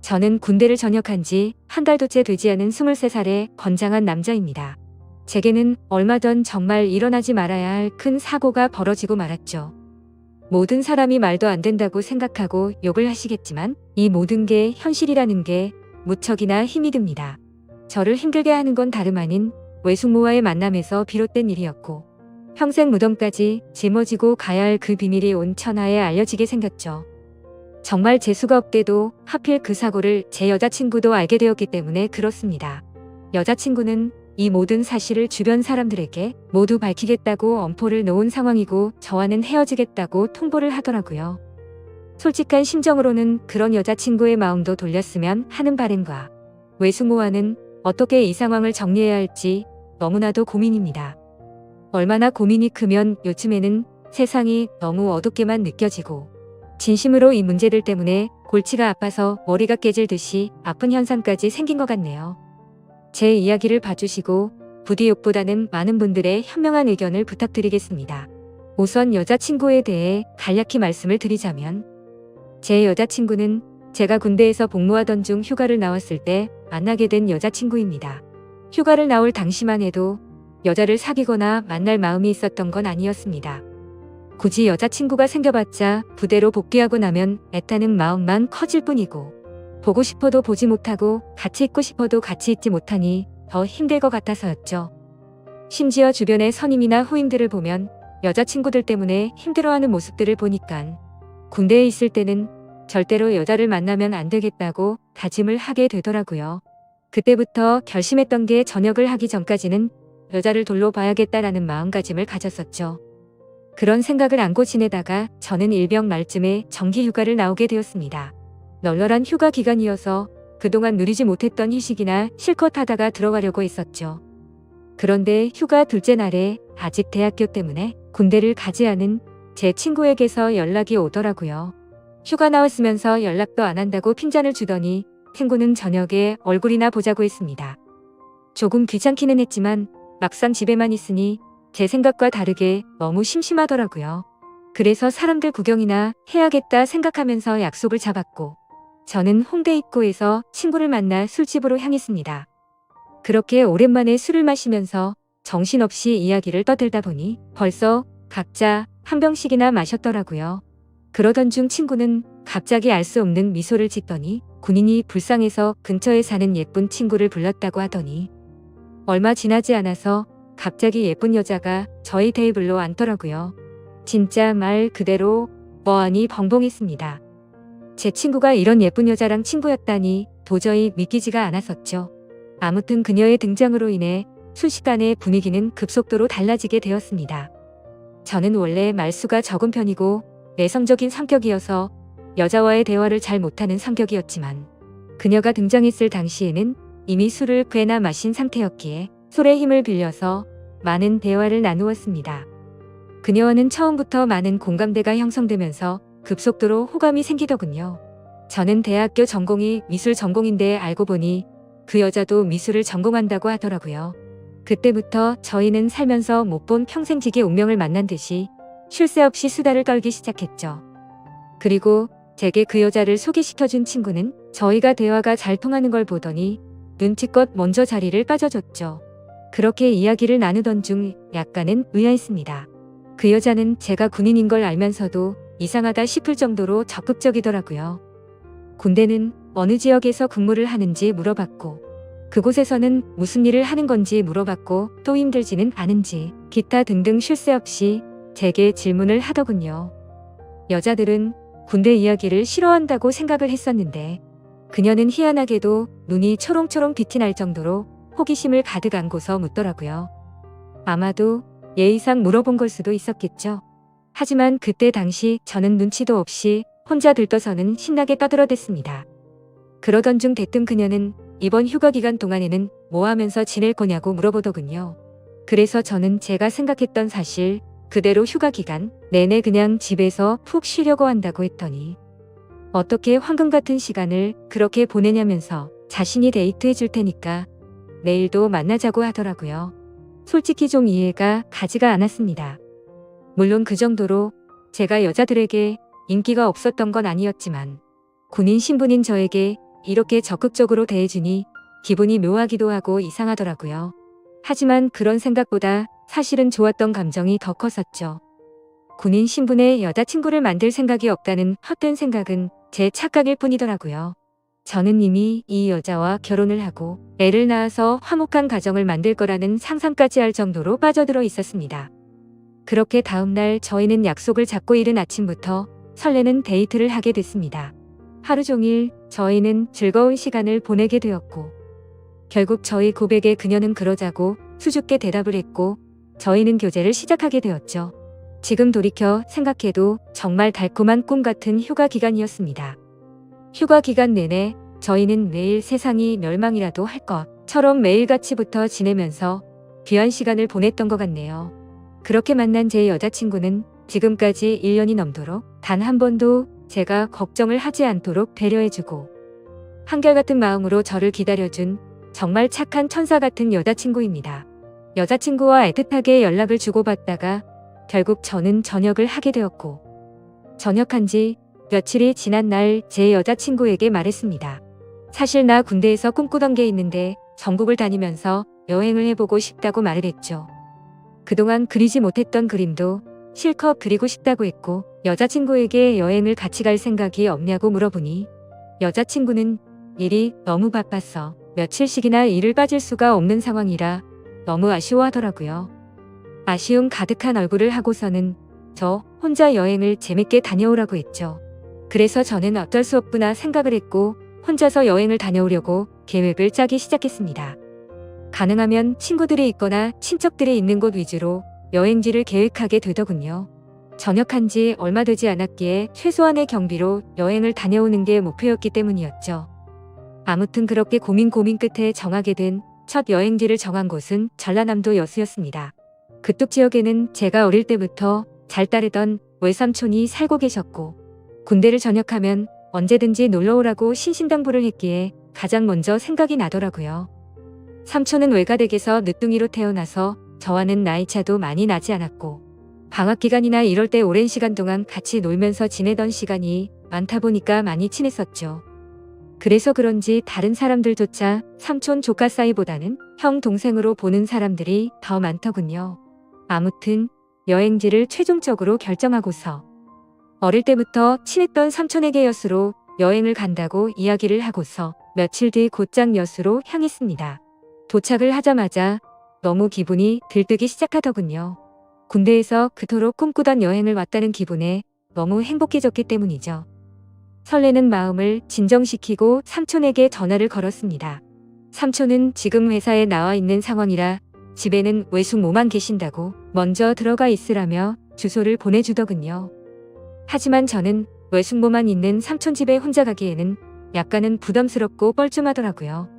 저는 군대를 전역한 지 한 달도 채 되지 않은 23살의 건장한 남자입니다. 제게는 얼마 전 정말 일어나지 말아야 할 큰 사고가 벌어지고 말았죠. 모든 사람이 말도 안 된다고 생각하고 욕을 하시겠지만 이 모든 게 현실이라는 게 무척이나 힘이 듭니다. 저를 힘들게 하는 건 다름 아닌 외숙모와의 만남에서 비롯된 일이었고 평생 무덤까지 짊어지고 가야 할 그 비밀이 온 천하에 알려지게 생겼죠. 정말 재수가 없게도 하필 그 사고를 제 여자친구도 알게 되었기 때문에 그렇습니다. 여자친구는 이 모든 사실을 주변 사람들에게 모두 밝히겠다고 엄포를 놓은 상황이고 저와는 헤어지겠다고 통보를 하더라고요. 솔직한 심정으로는 그런 여자친구의 마음도 돌렸으면 하는 바람과 외숙모와는 어떻게 이 상황을 정리해야 할지 너무나도 고민입니다. 얼마나 고민이 크면 요즘에는 세상이 너무 어둡게만 느껴지고 진심으로 이 문제들 때문에 골치가 아파서 머리가 깨질 듯이 아픈 현상까지 생긴 것 같네요. 제 이야기를 봐주시고 부디 욕보다는 많은 분들의 현명한 의견을 부탁드리겠습니다. 우선 여자친구에 대해 간략히 말씀을 드리자면 제 여자친구는 제가 군대에서 복무하던 중 휴가를 나왔을 때 만나게 된 여자친구입니다. 휴가를 나올 당시만 해도 여자를 사귀거나 만날 마음이 있었던 건 아니었습니다. 굳이 여자친구가 생겨봤자 부대로 복귀하고 나면 애타는 마음만 커질 뿐이고 보고 싶어도 보지 못하고 같이 있고 싶어도 같이 있지 못하니 더 힘들 것 같아서였죠. 심지어 주변의 선임이나 후임들을 보면 여자친구들 때문에 힘들어하는 모습들을 보니깐 군대에 있을 때는 절대로 여자를 만나면 안 되겠다고 다짐을 하게 되더라고요. 그때부터 결심했던 게 전역을 하기 전까지는 여자를 돌로 봐야겠다라는 마음가짐을 가졌었죠. 그런 생각을 안고 지내다가 저는 일병 말쯤에 정기휴가를 나오게 되었습니다. 널널한 휴가 기간이어서 그동안 누리지 못했던 휴식이나 실컷 하다가 들어가려고 했었죠. 그런데 휴가 둘째 날에 아직 대학교 때문에 군대를 가지 않은 제 친구에게서 연락이 오더라고요. 휴가 나왔으면서 연락도 안 한다고 핀잔을 주더니 친구는 저녁에 얼굴이나 보자고 했습니다. 조금 귀찮기는 했지만 막상 집에만 있으니 제 생각과 다르게 너무 심심하더라고요. 그래서 사람들 구경이나 해야겠다 생각하면서 약속을 잡았고 저는 홍대 입구에서 친구를 만나 술집으로 향했습니다. 그렇게 오랜만에 술을 마시면서 정신없이 이야기를 떠들다 보니 벌써 각자 한 병씩이나 마셨더라고요. 그러던 중 친구는 갑자기 알 수 없는 미소를 짓더니 군인이 불쌍해서 근처에 사는 예쁜 친구를 불렀다고 하더니 얼마 지나지 않아서 갑자기 예쁜 여자가 저희 테이블로 앉더라고요. 진짜 말 그대로 뭐하니 벙벙했습니다. 제 친구가 이런 예쁜 여자랑 친구였다니 도저히 믿기지가 않았었죠. 아무튼 그녀의 등장으로 인해 순식간에 분위기는 급속도로 달라지게 되었습니다. 저는 원래 말수가 적은 편이고 내성적인 성격이어서 여자와의 대화를 잘 못하는 성격이었지만 그녀가 등장했을 당시에는 이미 술을 꽤나 마신 상태였기에 술의 힘을 빌려서 많은 대화를 나누었습니다. 그녀와는 처음부터 많은 공감대가 형성되면서 급속도로 호감이 생기더군요. 저는 대학교 전공이 미술 전공인데 알고 보니 그 여자도 미술을 전공한다고 하더라고요. 그때부터 저희는 살면서 못 본 평생지기 운명을 만난 듯이 쉴 새 없이 수다를 떨기 시작했죠. 그리고 제게 그 여자를 소개시켜준 친구는 저희가 대화가 잘 통하는 걸 보더니 눈치껏 먼저 자리를 빠져줬죠. 그렇게 이야기를 나누던 중 약간은 의아했습니다. 그 여자는 제가 군인인 걸 알면서도 이상하다 싶을 정도로 적극적이더라고요. 군대는 어느 지역에서 근무를 하는지 물어봤고 그곳에서는 무슨 일을 하는 건지 물어봤고 또 힘들지는 않은지 기타 등등 쉴 새 없이 제게 질문을 하더군요. 여자들은 군대 이야기를 싫어한다고 생각을 했었는데 그녀는 희한하게도 눈이 초롱초롱 빛이 날 정도로 호기심을 가득 안고서 묻더라고요. 아마도 예의상 물어본 걸 수도 있었겠죠. 하지만 그때 당시 저는 눈치도 없이 혼자 들떠서는 신나게 떠들어댔습니다. 그러던 중 대뜸 그녀는 이번 휴가 기간 동안에는 뭐 하면서 지낼 거냐고 물어보더군요. 그래서 저는 제가 생각했던 사실 그대로 휴가 기간 내내 그냥 집에서 푹 쉬려고 한다고 했더니 어떻게 황금 같은 시간을 그렇게 보내냐면서 자신이 데이트해 줄 테니까 내일도 만나자고 하더라고요. 솔직히 좀 이해가 가지가 않았습니다. 물론 그 정도로 제가 여자들에게 인기가 없었던 건 아니었지만 군인 신분인 저에게 이렇게 적극적으로 대해주니 기분이 묘하기도 하고 이상하더라고요. 하지만 그런 생각보다 사실은 좋았던 감정이 더 컸었죠. 군인 신분의 여자친구를 만들 생각이 없다는 헛된 생각은 제 착각일 뿐이더라고요. 저는 이미 이 여자와 결혼을 하고 애를 낳아서 화목한 가정을 만들 거라는 상상까지 할 정도로 빠져들어 있었습니다. 그렇게 다음날 저희는 약속을 잡고 이른 아침부터 설레는 데이트를 하게 됐습니다. 하루 종일 저희는 즐거운 시간을 보내게 되었고 결국 저희 고백에 그녀는 그러자고 수줍게 대답을 했고 저희는 교제를 시작하게 되었죠. 지금 돌이켜 생각해도 정말 달콤한 꿈 같은 휴가 기간이었습니다. 휴가 기간 내내 저희는 매일 세상이 멸망이라도 할 것처럼 매일같이 붙어 지내면서 귀한 시간을 보냈던 것 같네요. 그렇게 만난 제 여자친구는 지금까지 1년이 넘도록 단 한 번도 제가 걱정을 하지 않도록 배려해주고 한결같은 마음으로 저를 기다려준 정말 착한 천사 같은 여자친구입니다. 여자친구와 애틋하게 연락을 주고받다가 결국 저는 전역을 하게 되었고 전역한 지 며칠이 지난 날 제 여자친구에게 말했습니다. 사실 나 군대에서 꿈꾸던 게 있는데 전국을 다니면서 여행을 해보고 싶다고 말을 했죠. 그동안 그리지 못했던 그림도 실컷 그리고 싶다고 했고 여자친구에게 여행을 같이 갈 생각이 없냐고 물어보니 여자친구는 일이 너무 바빠서 며칠씩이나 일을 빠질 수가 없는 상황이라 너무 아쉬워하더라고요. 아쉬움 가득한 얼굴을 하고서는 저 혼자 여행을 재밌게 다녀오라고 했죠. 그래서 저는 어쩔 수 없구나 생각을 했고 혼자서 여행을 다녀오려고 계획을 짜기 시작했습니다. 가능하면 친구들이 있거나 친척들이 있는 곳 위주로 여행지를 계획하게 되더군요. 전역한 지 얼마 되지 않았기에 최소한의 경비로 여행을 다녀오는 게 목표였기 때문이었죠. 아무튼 그렇게 고민 끝에 정하게 된 첫 여행지를 정한 곳은 전라남도 여수였습니다. 그쪽 지역에는 제가 어릴 때부터 잘 따르던 외삼촌이 살고 계셨고 군대를 전역하면 언제든지 놀러오라고 신신당부를 했기에 가장 먼저 생각이 나더라고요. 삼촌은 외가댁에서 늦둥이로 태어나서 저와는 나이차도 많이 나지 않았고 방학 기간이나 이럴 때 오랜 시간 동안 같이 놀면서 지내던 시간이 많다 보니까 많이 친했었죠. 그래서 그런지 다른 사람들조차 삼촌 조카 사이보다는 형 동생으로 보는 사람들이 더 많더군요. 아무튼 여행지를 최종적으로 결정하고서 어릴 때부터 친했던 삼촌에게 여수로 여행을 간다고 이야기를 하고서 며칠 뒤 곧장 여수로 향했습니다. 도착을 하자마자 너무 기분이 들뜨기 시작하더군요. 군대에서 그토록 꿈꾸던 여행을 왔다는 기분에 너무 행복해졌기 때문이죠. 설레는 마음을 진정시키고 삼촌에게 전화를 걸었습니다. 삼촌은 지금 회사에 나와 있는 상황이라 집에는 외숙모만 계신다고 먼저 들어가 있으라며 주소를 보내주더군요. 하지만 저는 외숙모만 있는 삼촌 집에 혼자 가기에는 약간은 부담스럽고 뻘쭘하더라고요.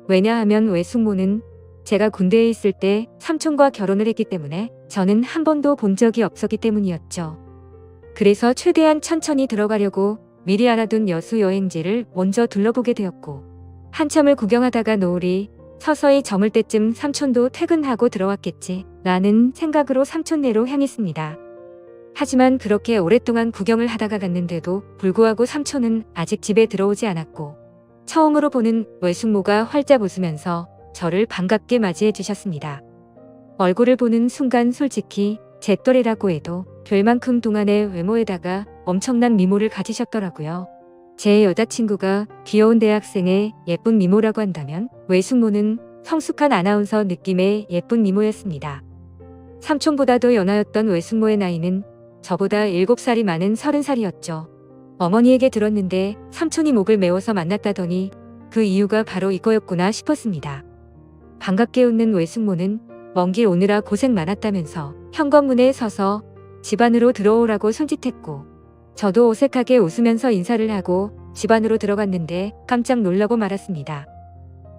왜냐하면 외숙모는 제가 군대에 있을 때 삼촌과 결혼을 했기 때문에 저는 한 번도 본 적이 없었기 때문이었죠. 그래서 최대한 천천히 들어가려고 미리 알아둔 여수 여행지를 먼저 둘러보게 되었고 한참을 구경하다가 노을이 서서히 저물 때쯤 삼촌도 퇴근하고 들어왔겠지 라는 생각으로 삼촌네로 향했습니다. 하지만 그렇게 오랫동안 구경을 하다가 갔는데도 불구하고 삼촌은 아직 집에 들어오지 않았고 처음으로 보는 외숙모가 활짝 웃으면서 저를 반갑게 맞이해 주셨습니다. 얼굴을 보는 순간 솔직히 제 또래라고 해도 될 만큼 동안의 외모에다가 엄청난 미모를 가지셨더라고요. 제 여자친구가 귀여운 대학생의 예쁜 미모라고 한다면 외숙모는 성숙한 아나운서 느낌의 예쁜 미모였습니다. 삼촌보다도 연하였던 외숙모의 나이는 저보다 7살이 많은 30살이었죠. 어머니에게 들었는데 삼촌이 목을 메워서 만났다더니 그 이유가 바로 이거였구나 싶었습니다. 반갑게 웃는 외숙모는 먼 길 오느라 고생 많았다면서 현관문에 서서 집 안으로 들어오라고 손짓했고 저도 어색하게 웃으면서 인사를 하고 집 안으로 들어갔는데 깜짝 놀라고 말았습니다.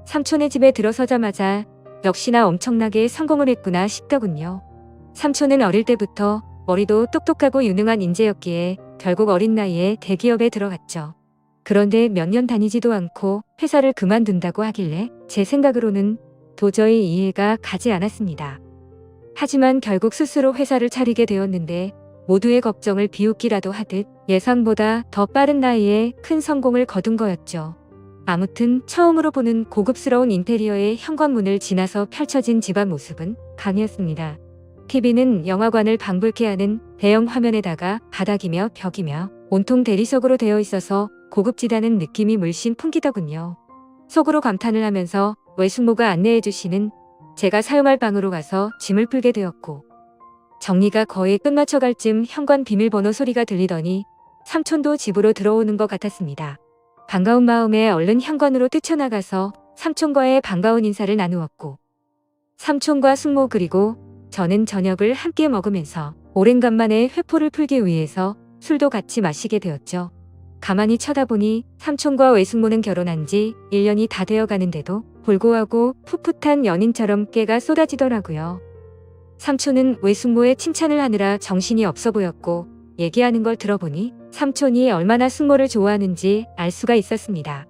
삼촌의 집에 들어서자마자 역시나 엄청나게 성공을 했구나 싶더군요. 삼촌은 어릴 때부터 머리도 똑똑하고 유능한 인재였기에 결국 어린 나이에 대기업에 들어갔죠. 그런데 몇 년 다니지도 않고 회사를 그만둔다고 하길래 제 생각으로는 도저히 이해가 가지 않았습니다. 하지만 결국 스스로 회사를 차리게 되었는데 모두의 걱정을 비웃기라도 하듯 예상보다 더 빠른 나이에 큰 성공을 거둔 거였죠. 아무튼 처음으로 보는 고급스러운 인테리어의 현관문을 지나서 펼쳐진 집안 모습은 강이었습니다. TV는 영화관을 방불케 하는 대형 화면에다가 바닥이며 벽이며 온통 대리석으로 되어 있어서 고급지다는 느낌이 물씬 풍기더군요. 속으로 감탄을 하면서 외숙모가 안내해 주시는 제가 사용할 방으로 가서 짐을 풀게 되었고, 정리가 거의 끝마쳐갈 쯤 현관 비밀번호 소리가 들리더니 삼촌도 집으로 들어오는 것 같았습니다. 반가운 마음에 얼른 현관으로 뛰쳐나가서 삼촌과의 반가운 인사를 나누었고, 삼촌과 숙모 그리고 저는 저녁을 함께 먹으면서 오랜간만에 회포를 풀기 위해서 술도 같이 마시게 되었죠. 가만히 쳐다보니 삼촌과 외숙모는 결혼한 지 1년이 다 되어 가는데도 불구하고 풋풋한 연인처럼 깨가 쏟아지더라고요. 삼촌은 외숙모의 칭찬을 하느라 정신이 없어 보였고, 얘기하는 걸 들어보니 삼촌이 얼마나 숙모를 좋아하는지 알 수가 있었습니다.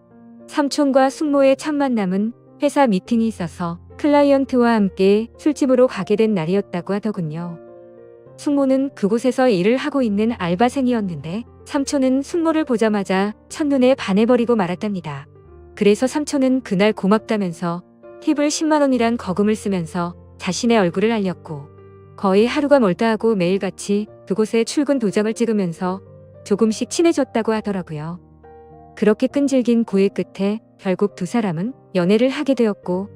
삼촌과 숙모의 첫 만남은 회사 미팅이 있어서 클라이언트와 함께 술집으로 가게 된 날이었다고 하더군요. 숙모는 그곳에서 일을 하고 있는 알바생이었는데 삼촌은 숙모를 보자마자 첫눈에 반해버리고 말았답니다. 그래서 삼촌은 그날 고맙다면서 팁을 10만 원이란 거금을 쓰면서 자신의 얼굴을 알렸고, 거의 하루가 멀다 하고 매일같이 그곳에 출근 도장을 찍으면서 조금씩 친해졌다고 하더라고요. 그렇게 끈질긴 고의 끝에 결국 두 사람은 연애를 하게 되었고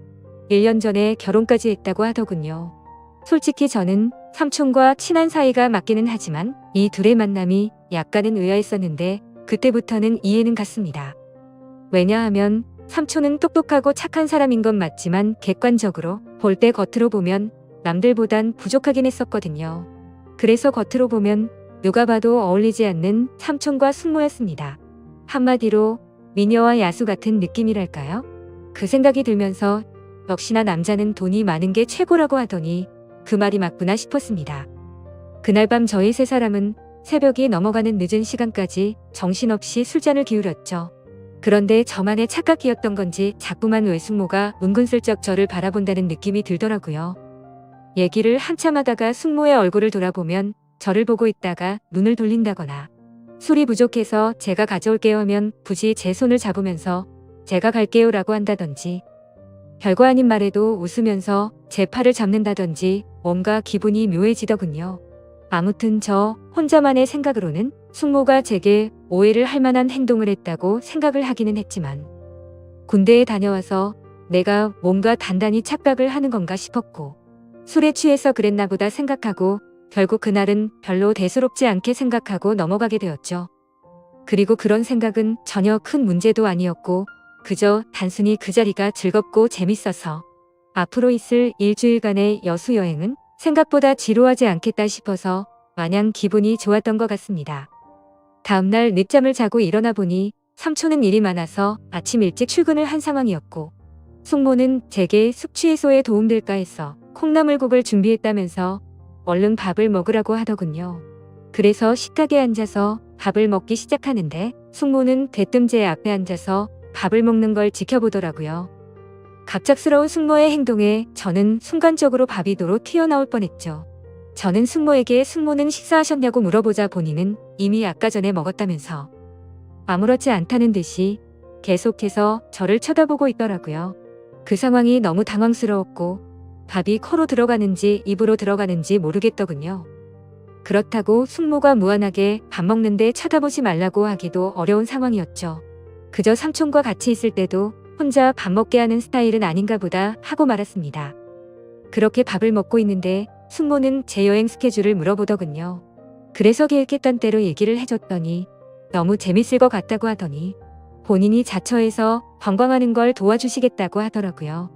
1년 전에 결혼까지 했다고 하더군요. 솔직히 저는 삼촌과 친한 사이가 맞기는 하지만 이 둘의 만남이 약간은 의아했었는데 그때부터는 이해는 갔습니다. 왜냐하면 삼촌은 똑똑하고 착한 사람인 건 맞지만 객관적으로 볼 때 겉으로 보면 남들보단 부족하긴 했었거든요. 그래서 겉으로 보면 누가 봐도 어울리지 않는 삼촌과 숙모였습니다. 한마디로 미녀와 야수 같은 느낌이랄까요? 그 생각이 들면서 역시나 남자는 돈이 많은 게 최고라고 하더니 그 말이 맞구나 싶었습니다. 그날 밤 저희 세 사람은 새벽이 넘어가는 늦은 시간까지 정신없이 술잔을 기울였죠. 그런데 저만의 착각이었던 건지 자꾸만 외숙모가 은근슬쩍 저를 바라본다는 느낌이 들더라고요. 얘기를 한참 하다가 숙모의 얼굴을 돌아보면 저를 보고 있다가 눈을 돌린다거나, 술이 부족해서 제가 가져올게요 하면 굳이 제 손을 잡으면서 제가 갈게요 라고 한다든지, 별거 아닌 말에도 웃으면서 제 팔을 잡는다든지 뭔가 기분이 묘해지더군요. 아무튼 저 혼자만의 생각으로는 숙모가 제게 오해를 할 만한 행동을 했다고 생각을 하기는 했지만, 군대에 다녀와서 내가 뭔가 단단히 착각을 하는 건가 싶었고, 술에 취해서 그랬나 보다 생각하고 결국 그날은 별로 대수롭지 않게 생각하고 넘어가게 되었죠. 그리고 그런 생각은 전혀 큰 문제도 아니었고 그저 단순히 그 자리가 즐겁고 재밌어서 앞으로 있을 일주일간의 여수 여행은 생각보다 지루하지 않겠다 싶어서 마냥 기분이 좋았던 것 같습니다. 다음날 늦잠을 자고 일어나 보니 삼촌은 일이 많아서 아침 일찍 출근을 한 상황이었고, 숙모는 제게 숙취해소에 도움될까 해서 콩나물국을 준비했다면서 얼른 밥을 먹으라고 하더군요. 그래서 식탁에 앉아서 밥을 먹기 시작하는데 숙모는 대뜸 제 앞에 앉아서 밥을 먹는 걸 지켜보더라고요. 갑작스러운 숙모의 행동에 저는 순간적으로 밥이 도로 튀어나올 뻔했죠. 저는 숙모에게 숙모는 식사하셨냐고 물어보자 본인은 이미 아까 전에 먹었다면서 아무렇지 않다는 듯이 계속해서 저를 쳐다보고 있더라고요. 그 상황이 너무 당황스러웠고 밥이 코로 들어가는지 입으로 들어가는지 모르겠더군요. 그렇다고 숙모가 무한하게 밥 먹는데 쳐다보지 말라고 하기도 어려운 상황이었죠. 그저 삼촌과 같이 있을 때도 혼자 밥 먹게 하는 스타일은 아닌가 보다 하고 말았습니다. 그렇게 밥을 먹고 있는데 숙모는 제 여행 스케줄을 물어보더군요. 그래서 계획했던 대로 얘기를 해줬더니 너무 재밌을 것 같다고 하더니 본인이 자처해서 관광하는 걸 도와주시겠다고 하더라고요.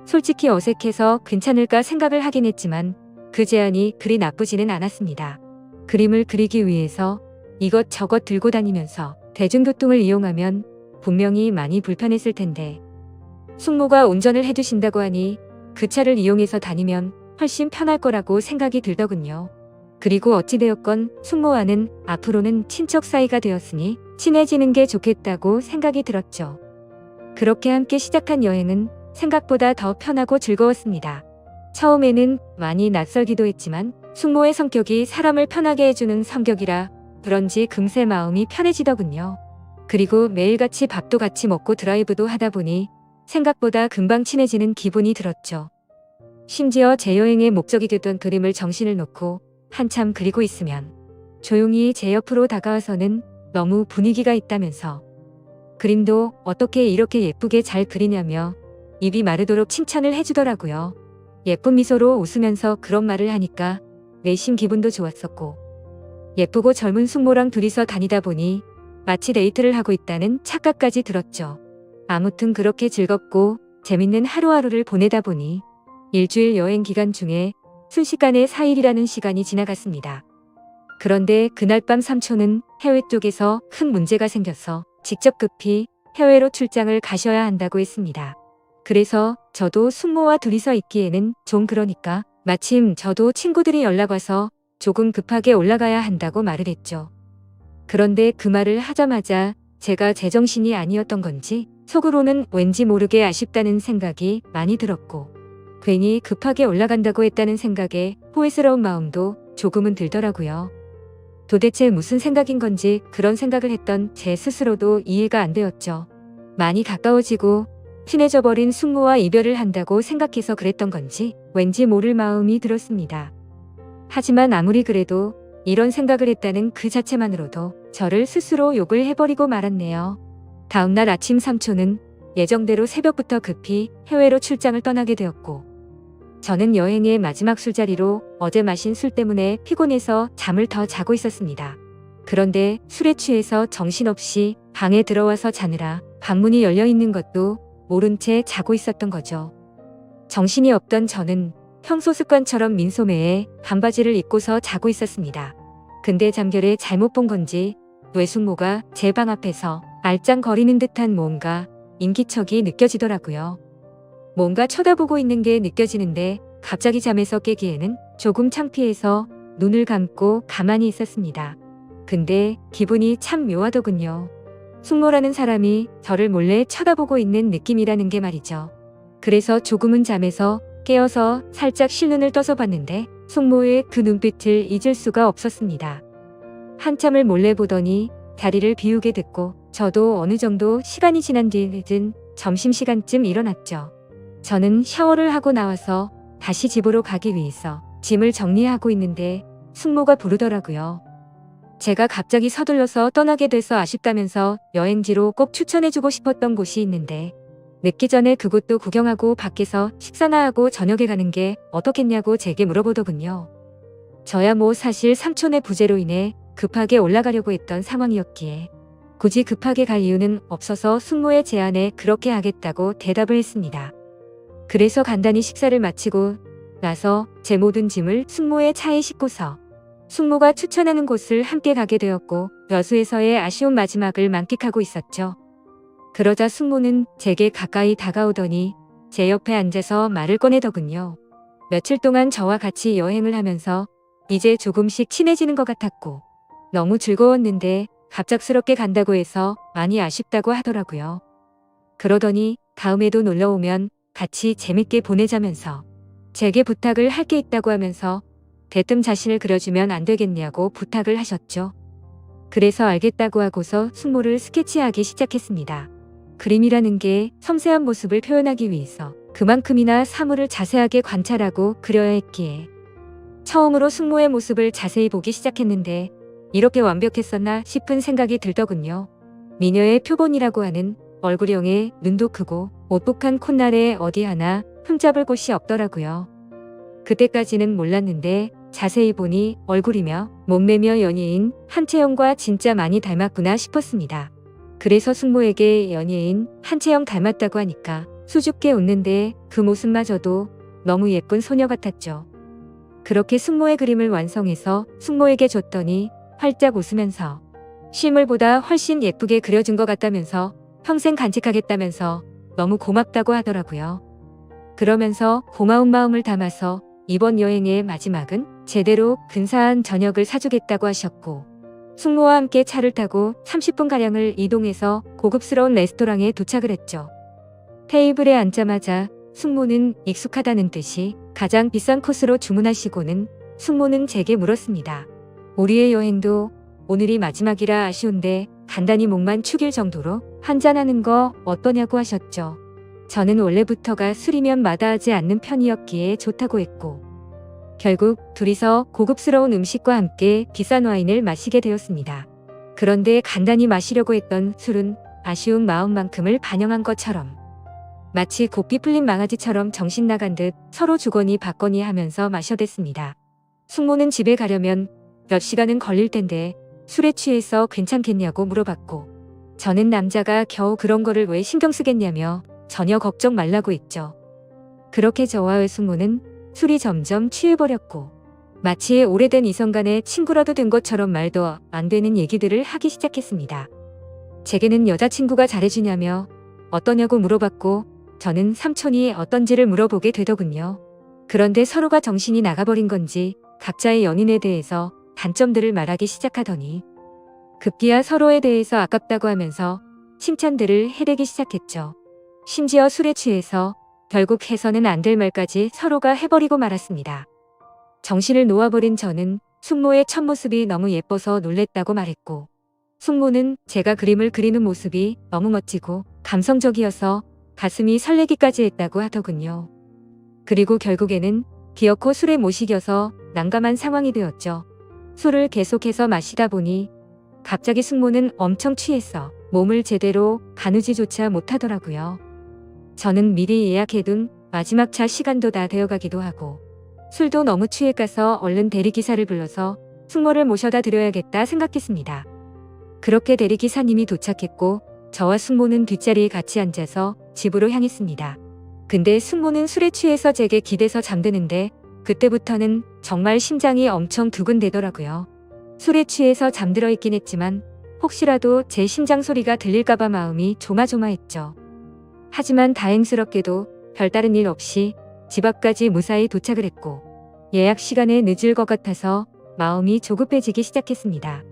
솔직히 어색해서 괜찮을까 생각을 하긴 했지만 그 제안이 그리 나쁘지는 않았습니다. 그림을 그리기 위해서 이것저것 들고 다니면서 대중교통을 이용하면 분명히 많이 불편했을 텐데 숙모가 운전을 해주신다고 하니 그 차를 이용해서 다니면 훨씬 편할 거라고 생각이 들더군요. 그리고 어찌되었건 숙모와는 앞으로는 친척 사이가 되었으니 친해지는 게 좋겠다고 생각이 들었죠. 그렇게 함께 시작한 여행은 생각보다 더 편하고 즐거웠습니다. 처음에는 많이 낯설기도 했지만 숙모의 성격이 사람을 편하게 해주는 성격이라 그런지 금세 마음이 편해지더군요. 그리고 매일같이 밥도 같이 먹고 드라이브도 하다 보니 생각보다 금방 친해지는 기분이 들었죠. 심지어 제 여행의 목적이 됐던 그림을 정신을 놓고 한참 그리고 있으면 조용히 제 옆으로 다가와서는 너무 분위기가 있다면서 그림도 어떻게 이렇게 예쁘게 잘 그리냐며 입이 마르도록 칭찬을 해주더라고요. 예쁜 미소로 웃으면서 그런 말을 하니까 내심 기분도 좋았었고 예쁘고 젊은 숙모랑 둘이서 다니다 보니 마치 데이트를 하고 있다는 착각까지 들었죠. 아무튼 그렇게 즐겁고 재밌는 하루하루를 보내다 보니 일주일 여행 기간 중에 순식간에 4일이라는 시간이 지나갔습니다. 그런데 그날 밤 삼촌은 해외 쪽에서 큰 문제가 생겨서 직접 급히 해외로 출장을 가셔야 한다고 했습니다. 그래서 저도 숙모와 둘이서 있기에는 좀 그러니까 마침 저도 친구들이 연락 와서 조금 급하게 올라가야 한다고 말을 했죠. 그런데 그 말을 하자마자 제가 제정신이 아니었던 건지 속으로는 왠지 모르게 아쉽다는 생각이 많이 들었고 괜히 급하게 올라간다고 했다는 생각에 후회스러운 마음도 조금은 들더라고요. 도대체 무슨 생각인 건지 그런 생각을 했던 제 스스로도 이해가 안 되었죠. 많이 가까워지고 친해져 버린 숙모와 이별을 한다고 생각해서 그랬던 건지 왠지 모를 마음이 들었습니다. 하지만 아무리 그래도 이런 생각을 했다는 그 자체만으로도 저를 스스로 욕을 해버리고 말았네요. 다음날 아침 삼촌은 예정대로 새벽부터 급히 해외로 출장을 떠나게 되었고 저는 여행의 마지막 술자리로 어제 마신 술 때문에 피곤해서 잠을 더 자고 있었습니다. 그런데 술에 취해서 정신없이 방에 들어와서 자느라 방문이 열려 있는 것도 모른 채 자고 있었던 거죠. 정신이 없던 저는 평소 습관처럼 민소매에 반바지를 입고서 자고 있었습니다. 근데 잠결에 잘못 본 건지 외숙모가 제 방 앞에서 알짱거리는 듯한 뭔가 인기척이 느껴지더라고요. 뭔가 쳐다보고 있는 게 느껴지는데 갑자기 잠에서 깨기에는 조금 창피해서 눈을 감고 가만히 있었습니다. 근데 기분이 참 묘하더군요. 숙모라는 사람이 저를 몰래 쳐다보고 있는 느낌이라는 게 말이죠. 그래서 조금은 잠에서 깨어서 살짝 실눈을 떠서 봤는데 숙모의 그 눈빛을 잊을 수가 없었습니다. 한참을 몰래 보더니 자리를 비우게 됐고 저도 어느 정도 시간이 지난 뒤 늦은 점심시간쯤 일어났죠. 저는 샤워를 하고 나와서 다시 집으로 가기 위해서 짐을 정리하고 있는데 숙모가 부르더라고요. 제가 갑자기 서둘러서 떠나게 돼서 아쉽다면서 여행지로 꼭 추천해주고 싶었던 곳이 있는데 늦기 전에 그곳도 구경하고 밖에서 식사나 하고 저녁에 가는 게 어떻겠냐고 제게 물어보더군요. 저야 뭐 사실 삼촌의 부재로 인해 급하게 올라가려고 했던 상황이었기에 굳이 급하게 갈 이유는 없어서 숙모의 제안에 그렇게 하겠다고 대답을 했습니다. 그래서 간단히 식사를 마치고 나서 제 모든 짐을 숙모의 차에 싣고서 숙모가 추천하는 곳을 함께 가게 되었고 여수에서의 아쉬운 마지막을 만끽하고 있었죠. 그러자 숙모는 제게 가까이 다가오더니 제 옆에 앉아서 말을 꺼내더군요. 며칠 동안 저와 같이 여행을 하면서 이제 조금씩 친해지는 것 같았고 너무 즐거웠는데 갑작스럽게 간다고 해서 많이 아쉽다고 하더라고요. 그러더니 다음에도 놀러오면 같이 재밌게 보내자면서 제게 부탁을 할 게 있다고 하면서 대뜸 자신을 그려주면 안 되겠냐고 부탁을 하셨죠. 그래서 알겠다고 하고서 숙모를 스케치하기 시작했습니다. 그림이라는 게 섬세한 모습을 표현하기 위해서 그만큼이나 사물을 자세하게 관찰하고 그려야 했기에 처음으로 숙모의 모습을 자세히 보기 시작했는데 이렇게 완벽했었나 싶은 생각이 들더군요. 미녀의 표본이라고 하는 얼굴형에 눈도 크고 오똑한 콧날에 어디 하나 흠잡을 곳이 없더라고요. 그때까지는 몰랐는데 자세히 보니 얼굴이며 몸매며 연예인 한채영과 진짜 많이 닮았구나 싶었습니다. 그래서 숙모에게 연예인 한채영 닮았다고 하니까 수줍게 웃는데 그 모습마저도 너무 예쁜 소녀 같았죠. 그렇게 숙모의 그림을 완성해서 숙모에게 줬더니 활짝 웃으면서 실물보다 훨씬 예쁘게 그려준 것 같다면서 평생 간직하겠다면서 너무 고맙다고 하더라고요. 그러면서 고마운 마음을 담아서 이번 여행의 마지막은 제대로 근사한 저녁을 사주겠다고 하셨고 숙모와 함께 차를 타고 30분가량을 이동해서 고급스러운 레스토랑에 도착을 했죠. 테이블에 앉자마자 숙모는 익숙하다는 듯이 가장 비싼 코스로 주문하시고는 숙모는 제게 물었습니다. 우리의 여행도 오늘이 마지막이라 아쉬운데 간단히 목만 축일 정도로 한잔하는 거 어떠냐고 하셨죠. 저는 원래부터가 술이면 마다하지 않는 편이었기에 좋다고 했고 결국 둘이서 고급스러운 음식과 함께 비싼 와인을 마시게 되었습니다. 그런데 간단히 마시려고 했던 술은 아쉬운 마음만큼을 반영한 것처럼 마치 고삐 풀린 망아지처럼 정신 나간 듯 서로 주거니 받거니 하면서 마셔댔습니다. 숙모는 집에 가려면 몇 시간은 걸릴 텐데 술에 취해서 괜찮겠냐고 물어봤고 저는 남자가 겨우 그런 거를 왜 신경 쓰겠냐며 전혀 걱정 말라고 했죠. 그렇게 저와의 숙모는 술이 점점 취해버렸고 마치 오래된 이성 간의 친구라도 된 것처럼 말도 안 되는 얘기들을 하기 시작했습니다. 제게는 여자친구가 잘해주냐며 어떠냐고 물어봤고 저는 삼촌이 어떤지를 물어보게 되더군요. 그런데 서로가 정신이 나가버린 건지 각자의 연인에 대해서 단점들을 말하기 시작하더니 급기야 서로에 대해서 아깝다고 하면서 칭찬들을 해대기 시작했죠. 심지어 술에 취해서 결국 해서는 안 될 말까지 서로가 해버리고 말았습니다. 정신을 놓아버린 저는 숙모의 첫 모습이 너무 예뻐서 놀랬다고 말했고 숙모는 제가 그림을 그리는 모습이 너무 멋지고 감성적이어서 가슴이 설레기까지 했다고 하더군요. 그리고 결국에는 기어코 술에 못 이겨서 난감한 상황이 되었죠. 술을 계속해서 마시다 보니 갑자기 숙모는 엄청 취해서 몸을 제대로 가누지조차 못하더라고요. 저는 미리 예약해둔 마지막 차 시간도 다 되어가기도 하고 술도 너무 취해 가서 얼른 대리기사를 불러서 숙모를 모셔다 드려야겠다 생각했습니다. 그렇게 대리기사님이 도착했고 저와 숙모는 뒷자리에 같이 앉아서 집으로 향했습니다. 근데 숙모는 술에 취해서 제게 기대서 잠드는데 그때부터는 정말 심장이 엄청 두근대더라고요. 술에 취해서 잠들어 있긴 했지만 혹시라도 제 심장 소리가 들릴까봐 마음이 조마조마했죠. 하지만 다행스럽게도 별다른 일 없이 집 앞까지 무사히 도착을 했고 예약 시간에 늦을 것 같아서 마음이 조급해지기 시작했습니다.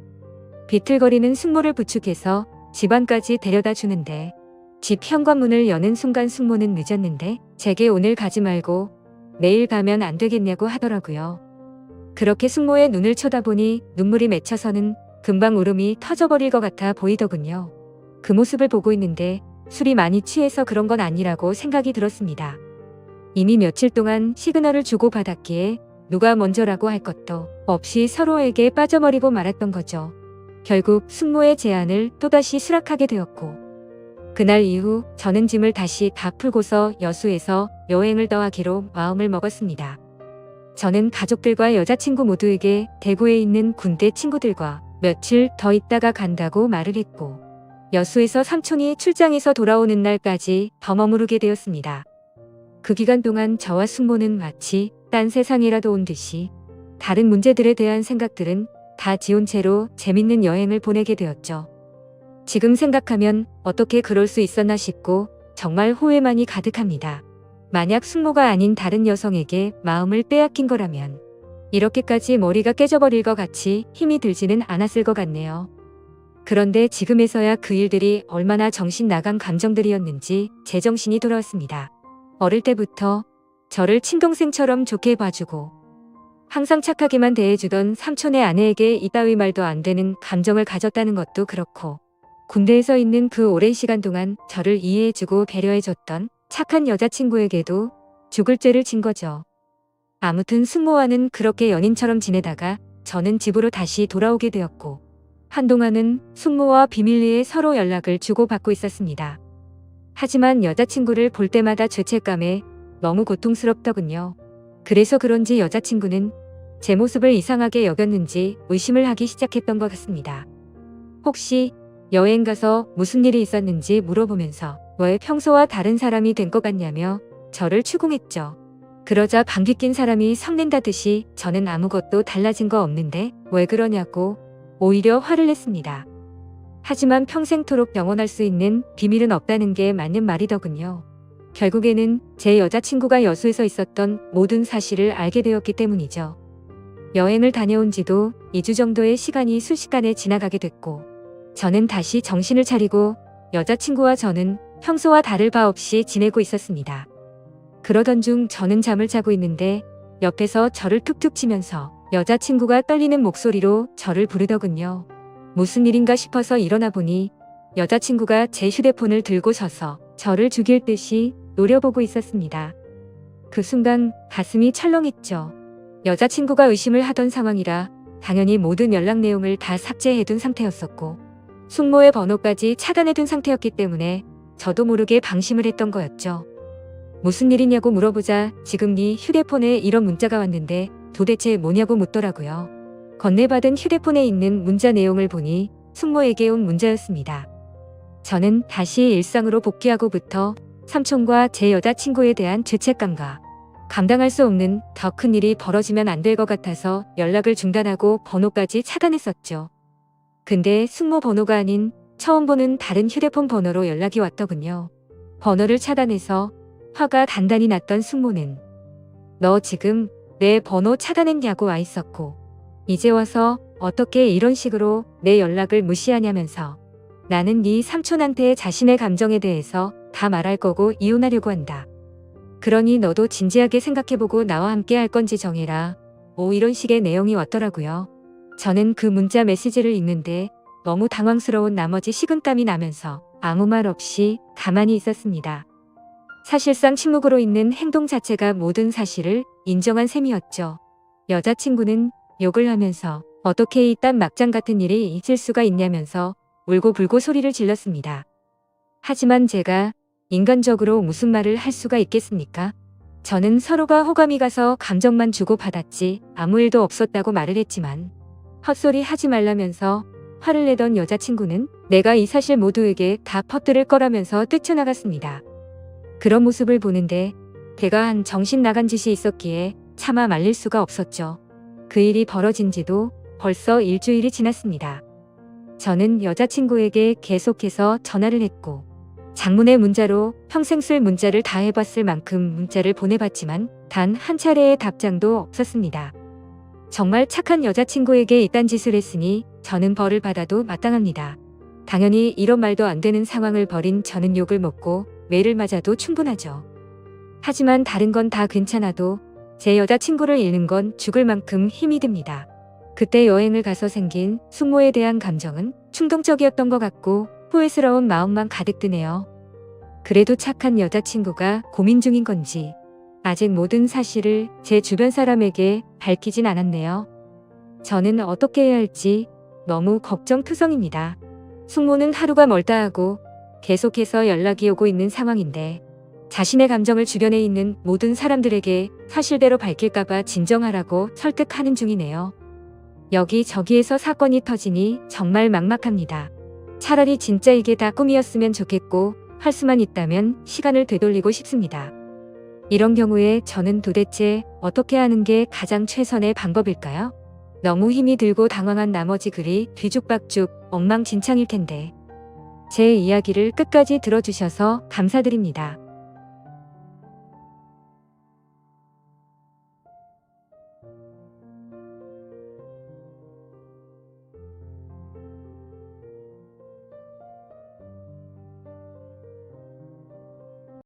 비틀거리는 숙모를 부축해서 집 안까지 데려다 주는데 집 현관문을 여는 순간 숙모는 늦었는데 제게 오늘 가지 말고 내일 가면 안 되겠냐고 하더라고요. 그렇게 숙모의 눈을 쳐다보니 눈물이 맺혀서는 금방 울음이 터져버릴 것 같아 보이더군요. 그 모습을 보고 있는데 술이 많이 취해서 그런 건 아니라고 생각이 들었습니다. 이미 며칠 동안 시그널을 주고받았기에 누가 먼저라고 할 것도 없이 서로에게 빠져버리고 말았던 거죠. 결국 숙모의 제안을 또다시 수락하게 되었고 그날 이후 저는 짐을 다시 다 풀고서 여수에서 여행을 떠나기로 마음을 먹었습니다. 저는 가족들과 여자친구 모두에게 대구에 있는 군대 친구들과 며칠 더 있다가 간다고 말을 했고 여수에서 삼촌이 출장에서 돌아오는 날까지 더 머무르게 되었습니다. 그 기간 동안 저와 숙모는 마치 딴 세상이라도 온 듯이 다른 문제들에 대한 생각들은 다 지운 채로 재밌는 여행을 보내게 되었죠. 지금 생각하면 어떻게 그럴 수 있었나 싶고 정말 후회만이 가득합니다. 만약 숙모가 아닌 다른 여성에게 마음을 빼앗긴 거라면 이렇게까지 머리가 깨져버릴 것 같이 힘이 들지는 않았을 것 같네요. 그런데 지금에서야 그 일들이 얼마나 정신 나간 감정들이었는지 제정신이 돌아왔습니다. 어릴 때부터 저를 친동생처럼 좋게 봐주고 항상 착하게만 대해주던 삼촌의 아내에게 이따위 말도 안 되는 감정을 가졌다는 것도 그렇고 군대에서 있는 그 오랜 시간 동안 저를 이해해주고 배려해줬던 착한 여자친구에게도 죽을 죄를 진 거죠. 아무튼 숙모와는 그렇게 연인처럼 지내다가 저는 집으로 다시 돌아오게 되었고 한동안은 숙모와 비밀리에 서로 연락을 주고받고 있었습니다. 하지만 여자친구를 볼 때마다 죄책감에 너무 고통스럽더군요. 그래서 그런지 여자친구는 제 모습을 이상하게 여겼는지 의심을 하기 시작했던 것 같습니다. 혹시 여행 가서 무슨 일이 있었는지 물어보면서 왜 평소와 다른 사람이 된 것 같냐며 저를 추궁했죠. 그러자 방귀 낀 사람이 성낸다듯이 저는 아무것도 달라진 거 없는데 왜 그러냐고 오히려 화를 냈습니다. 하지만 평생토록 영원할 수 있는 비밀은 없다는 게 맞는 말이더군요. 결국에는 제 여자친구가 여수에서 있었던 모든 사실을 알게 되었기 때문이죠. 여행을 다녀온 지도 2주 정도의 시간이 순식간에 지나가게 됐고 저는 다시 정신을 차리고 여자친구와 저는 평소와 다를 바 없이 지내고 있었습니다. 그러던 중 저는 잠을 자고 있는데 옆에서 저를 툭툭 치면서 여자친구가 떨리는 목소리로 저를 부르더군요. 무슨 일인가 싶어서 일어나 보니 여자친구가 제 휴대폰을 들고 서서 저를 죽일 듯이 노려보고 있었습니다. 그 순간 가슴이 철렁했죠. 여자친구가 의심을 하던 상황이라 당연히 모든 연락 내용을 다 삭제해둔 상태였었고 숙모의 번호까지 차단해둔 상태였기 때문에 저도 모르게 방심을 했던 거였죠. 무슨 일이냐고 물어보자 지금 네 휴대폰에 이런 문자가 왔는데 도대체 뭐냐고 묻더라고요. 건네받은 휴대폰에 있는 문자 내용을 보니 숙모에게 온 문자였습니다. 저는 다시 일상으로 복귀하고부터 삼촌과 제 여자친구에 대한 죄책감과 감당할 수 없는 더 큰 일이 벌어지면 안 될 것 같아서 연락을 중단하고 번호까지 차단했었죠. 근데 숙모 번호가 아닌 처음 보는 다른 휴대폰 번호로 연락이 왔더군요. 번호를 차단해서 화가 단단히 났던 숙모는 너 지금 내 번호 차단했냐고 와 있었고 이제 와서 어떻게 이런 식으로 내 연락을 무시하냐면서 나는 네 삼촌한테 자신의 감정에 대해서 다 말할 거고 이혼하려고 한다. 그러니 너도 진지하게 생각해보고 나와 함께 할 건지 정해라. 이런 식의 내용이 왔더라고요. 저는 그 문자 메시지를 읽는데 너무 당황스러운 나머지 식은땀이 나면서 아무 말 없이 가만히 있었습니다. 사실상 침묵으로 있는 행동 자체가 모든 사실을 인정한 셈이었죠. 여자친구는 욕을 하면서 어떻게 이딴 막장 같은 일이 있을 수가 있냐면서 울고불고 소리를 질렀습니다. 하지만 제가 인간적으로 무슨 말을 할 수가 있겠습니까? 저는 서로가 호감이 가서 감정만 주고받았지 아무 일도 없었다고 말을 했지만 헛소리 하지 말라면서 화를 내던 여자친구는 내가 이 사실 모두에게 다 퍼뜨릴 거라면서 뛰쳐나갔습니다. 그런 모습을 보는데 걔가 한 정신 나간 짓이 있었기에 차마 말릴 수가 없었죠. 그 일이 벌어진 지도 벌써 일주일이 지났습니다. 저는 여자친구에게 계속해서 전화를 했고 장문의 문자로 평생 쓸 문자를 다 해봤을 만큼 문자를 보내봤지만 단 한 차례의 답장도 없었습니다. 정말 착한 여자친구에게 이딴 짓을 했으니 저는 벌을 받아도 마땅합니다. 당연히 이런 말도 안 되는 상황을 벌인 저는 욕을 먹고 매를 맞아도 충분하죠. 하지만 다른 건 다 괜찮아도 제 여자친구를 잃는 건 죽을 만큼 힘이 듭니다. 그때 여행을 가서 생긴 숙모에 대한 감정은 충동적이었던 것 같고 후회스러운 마음만 가득 드네요. 그래도 착한 여자친구가 고민 중인 건지 아직 모든 사실을 제 주변 사람에게 밝히진 않았네요. 저는 어떻게 해야 할지 너무 걱정투성입니다. 숙모는 하루가 멀다 하고 계속해서 연락이 오고 있는 상황인데 자신의 감정을 주변에 있는 모든 사람들에게 사실대로 밝힐까봐 진정하라고 설득하는 중이네요. 여기저기에서 사건이 터지니 정말 막막합니다. 차라리 진짜 이게 다 꿈이었으면 좋겠고 할 수만 있다면 시간을 되돌리고 싶습니다. 이런 경우에 저는 도대체 어떻게 하는 게 가장 최선의 방법일까요? 너무 힘이 들고 당황한 나머지 글이 뒤죽박죽 엉망진창일 텐데 제 이야기를 끝까지 들어주셔서 감사드립니다.